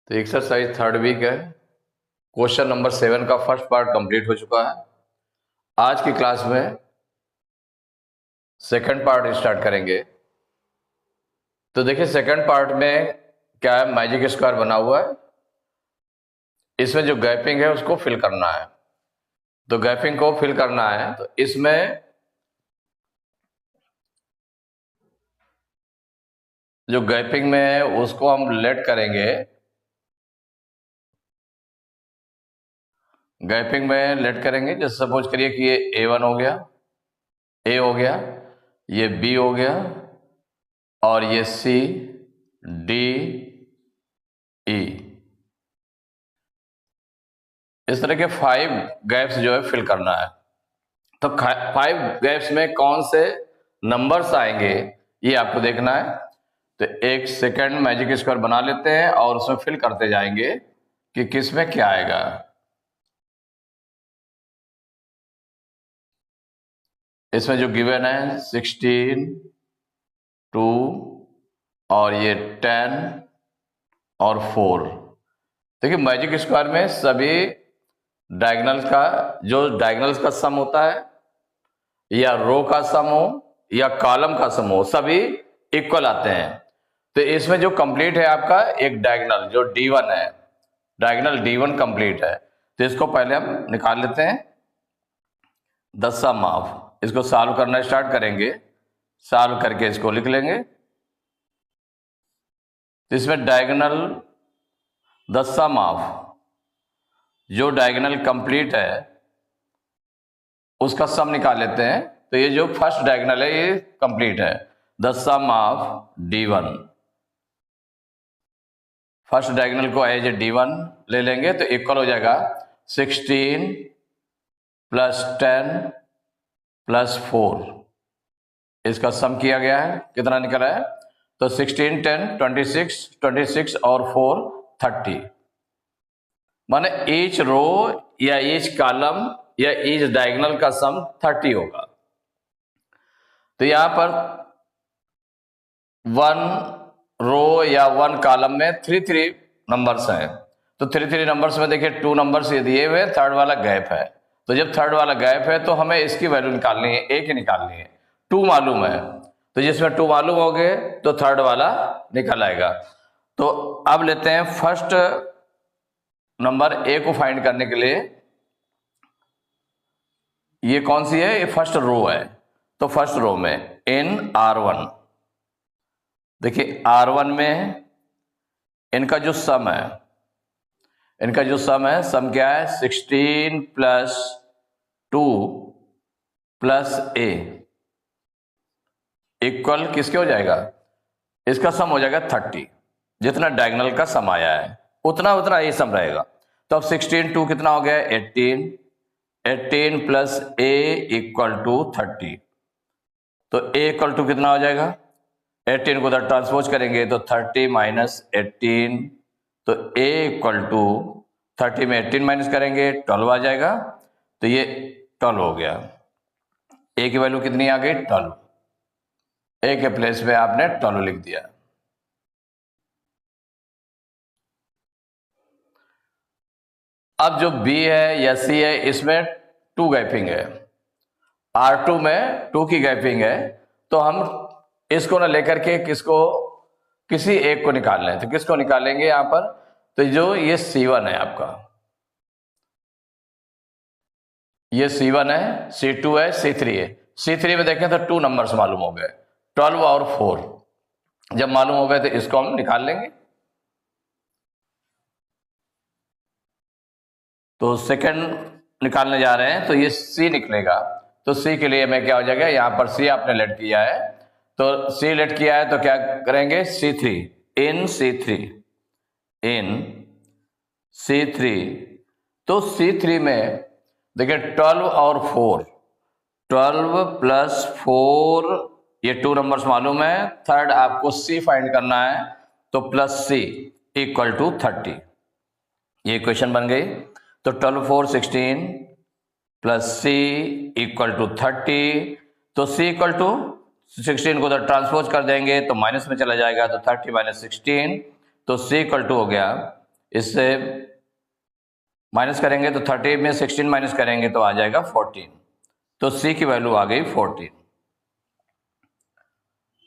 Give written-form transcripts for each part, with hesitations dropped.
तो exercise third week है। Question number 7 का फर्स्ट पार्ट कंप्लीट हो चुका है। आज की क्लास में सेकंड पार्ट स्टार्ट करेंगे। तो देखिए सेकंड पार्ट में क्या है, मैजिक स्क्वायर बना हुआ है। इसमें जो गैपिंग है उसको फिल करना है। तो गैपिंग को फिल करना है तो इसमें जो गैपिंग में है उसको हम लेट करेंगे। गैपिंग में लेट करेंगे, जैसे सपोज करिए कि ये A1 हो गया, A हो गया, ये B हो गया और ये C D E। इस तरह के 5 गैप्स जो है फिल करना है। तो 5 गैप्स में कौन से नंबर्स आएंगे ये आपको देखना है। तो एक सेकंड मैजिक स्क्वायर बना लेते हैं और उसमें फिल करते जाएंगे कि किस में क्या आएगा। इसमें जो गिवन है 16, 2 और ये 10 और 4। देखिए मैजिक स्क्वायर में सभी डायगोनल्स का सम होता है, या रो का सम हो या कॉलम का सम हो, सभी इक्वल आते हैं। तो इसमें जो कंप्लीट है आपका एक डायगोनल जो D1 है, डायगोनल D1 कंप्लीट है। तो इसको पहले हम निकाल लेते हैं। 10 माफ इसको सॉल्व करना स्टार्ट करेंगे। सॉल्व करके इसको लिख लेंगे। तो इसमें डायगोनल 10 माफ जो डायगोनल कंप्लीट है उसका सम निकाल लेते हैं। तो ये जो फर्स्ट डायगोनल है ये कंप्लीट है। 10 माफ D1, फर्स्ट डायगोनल को एज D1 ले लेंगे तो इक्वल हो जाएगा 16 प्लस 10 प्लस 4। इसका सम किया गया है, कितना निकला है? तो 16 10 26, 26 और 4 30। माने ईच रो या ईच कॉलम या ईच डायगोनल का सम 30 होगा। तो यहां पर 1 रो या 1 कॉलम में 3 नंबर्स हैं। तो 3 नंबर्स में देखिए 2 नंबर्स ये दिए हुए, थर्ड वाला गैप है। तो जब थर्ड वाला गैप है तो हमें इसकी वैल्यू निकालनी है, एक ही निकालनी है। 2 मालूम है तो जिसमें 2 मालूम हो गए तो थर्ड वाला निकल आएगा। तो अब लेते हैं फर्स्ट नंबर A को फाइंड करने के लिए। ये कौन सी है? ये फर्स्ट रो है। तो फर्स्ट रो में इन R1, देखिए R1 में इनका जो सम है, सम क्या है? 16 प्लस 2 प्लस A इक्वल किसके हो जाएगा? इसका सम हो जाएगा 30। जितना डायगोनल का सम आया है उतना ये सम रहेगा। तो अब 16 2 कितना हो गया? 18 प्लस A इक्वल टू 30। तो A इक्वल टू कितना हो जाएगा? 18 को उधर ट्रांसपोज करेंगे तो 30 माइनस 18। तो A इक्वल टू 30 में 18 माइनस करेंगे 12 आ जाएगा। तो ये 12 हो गया। A की वैल्यू कितनी आ गई? 12। A के प्लेस पे आपने 12 लिख दिया। अब जो B है या C है इसमें 2 गैपिंग है। R2 में 2 की गैपिंग है। तो हम इसको ना लेकर के किसी एक को निकाल लें। तो किसको निकालेंगे यहां पर? तो जो ये C1 है आपका, ये C1 है, C2 है, C3 है। C3 में देखें तो 2 नंबर्स मालूम हो गए, 12 और 4। जब मालूम हो गए तो इसको हम निकाल लेंगे। तो सेकंड निकालने जा रहे हैं तो ये C निकलेगा। तो C के लिए मैं क्या हो जाएगा? यहां पर C आपने लेट किया है तो C लेट किया है तो क्या करेंगे? C3 इन C3। तो C3 में देखिए 12 और 4, 12 प्लस 4, ये 2 नंबर्स मालूम है। थर्ड आपको C फाइंड करना है तो प्लस C इक्वल टू 30। ये इक्वेशन बन गई। तो 12 4 16 प्लस C इक्वल टू 30। तो C इक्वल टू 16 को उधर ट्रांसपोज कर देंगे तो माइनस में चला जाएगा। तो 30 माइनस 16, तो C इक्वल टू हो गया इससे माइनस करेंगे तो 30 में 16 माइनस करेंगे तो आ जाएगा 14। तो सी की वैल्यू आ गई 14।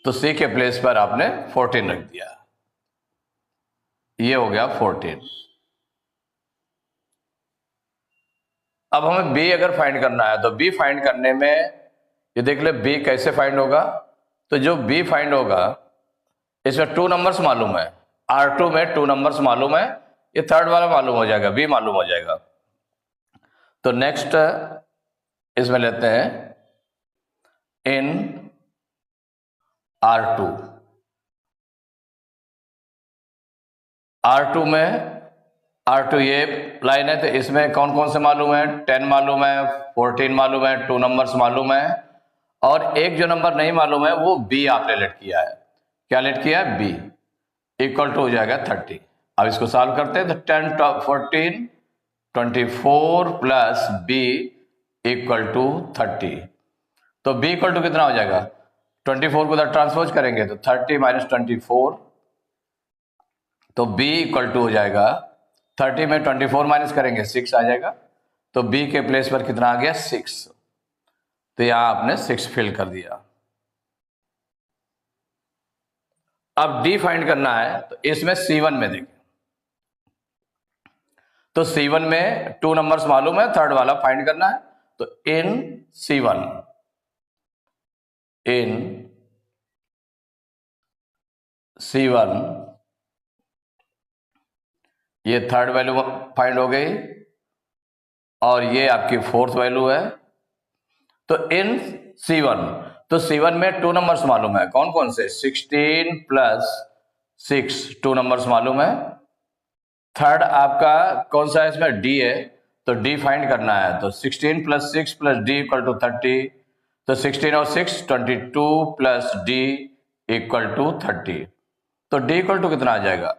तो सी के प्लेस पर आपने 14 रख दिया, ये हो गया 14। अब हमें बी अगर फाइंड करना है तो बी फाइंड करने में ये देख ले बी कैसे फाइंड होगा। तो जो बी फाइंड होगा इसमें 2 नंबर्स मालूम है, R2 में 2 नंबर्स मालूम है, ये थर्ड वाला मालूम हो जाएगा, बी मालूम हो जाएगा। तो नेक्स्ट इसमें लेते हैं इन R2। R2 में R2 ये लाइन है, तो इसमें कौन कौन से मालूम है, 10 मालूम है, 14 मालूम है, 2 नंबर्स मालूम है, और एक जो नंबर नहीं मालूम है वो बी आपने लेट किया है। क्या लेट किया है? बी इक्वल टू हो जाएगा 30। अब इसको सॉल्व करते हैं तो 10 14 24 प्लस बी इक्वल टू 30। तो बी इक्वल टू कितना हो जाएगा? 24 को उधर ट्रांसपोज करेंगे तो 30 माइनस 24, तो b इक्वल टू हो जाएगा 30 में 24 माइनस करेंगे 6 आ जाएगा। तो b के प्लेस पर कितना आ गया? 6। तो यहां आपने 6 फिल कर दिया। अब d फाइंड करना है तो इसमें C1 में देखें, तो C1 में 2 नंबर्स मालूम है, थर्ड वाला फाइंड करना है। तो इन C1 ये थर्ड वैल्यू फाइंड हो गई और ये आपकी फोर्थ वैल्यू है। तो इन C1, तो C1 में 2 नंबर्स मालूम है, कौन कौन से? 16 प्लस 6 2 नंबर्स मालूम है। थर्ड आपका कौन सा है इसमें? D है, तो D फाइंड करना है। तो 16 plus 6 plus D equal to 30। तो 16 और 6 22 प्लस D इक्वल टू 30। तो D इक्वल टू कितना आ जाएगा?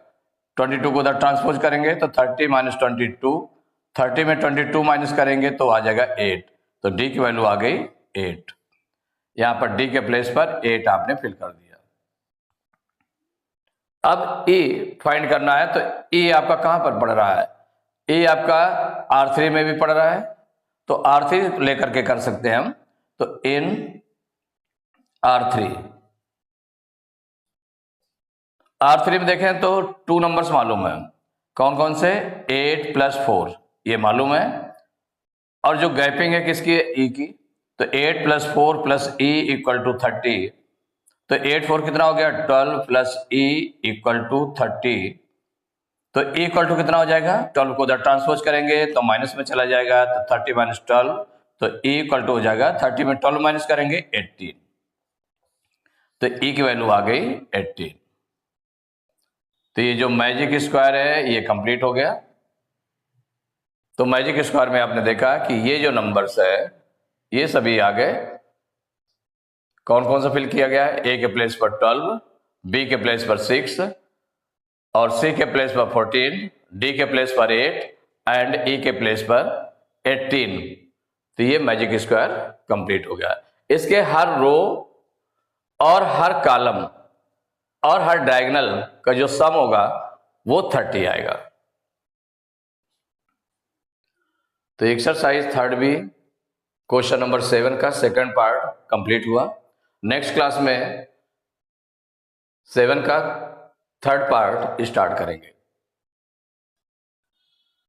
22 को उधर ट्रांसपोज करेंगे तो 30 माइनस 22, 30 में 22 माइनस करेंगे तो आ जाएगा 8। तो D की वैल्यू आ गई 8। यहां पर D के प्लेस पर 8 आपने फिल कर दिया। अब E फाइंड करना है, तो E आपका कहां पर पड़ रहा है? E आपका R3 में भी पड़ रहा है, तो R3 लेकर के कर सकते हैं हम। तो इन R3 में देखें तो 2 नंबर्स मालूम है, कौन कौन से? 8 प्लस 4 ये मालूम है, और जो गैपिंग है किसकी है? E की। तो 8 plus 4 plus E equal to 30। तो 8 4 कितना हो गया? 12 प्लस E इक्वल टू 30। तो E इक्वल टू कितना हो जाएगा? 12 को उधर ट्रांसपोज करेंगे तो माइनस में चला जाएगा, तो 30 माइनस 12, तो E इक्वल टू हो जाएगा 30 में 12 माइनस करेंगे 18। तो E की वैल्यू आ गई 18। तो ये जो मैजिक स्क्वायर है ये कंप्लीट हो गया। तो मैजिक स्क्वायर में आपने देखा कि ये जो नंबर्स है ये सभी आ गए। कौन कौन सा फिल किया गया है? A के प्लेस पर 12, B के प्लेस पर 6 और C के प्लेस पर 14, D के प्लेस पर 8 एंड E के प्लेस पर 18। तो ये मैजिक स्क्वायर कंप्लीट हो गया। इसके हर रो और हर कॉलम और हर डायगोनल का जो सम होगा वो 30 आएगा। तो एक्सरसाइज 3 भी क्वेश्चन नंबर 7 का सेकंड पार्ट कंप्लीट हुआ। नेक्स्ट क्लास में 7 का थर्ड पार्ट स्टार्ट करेंगे।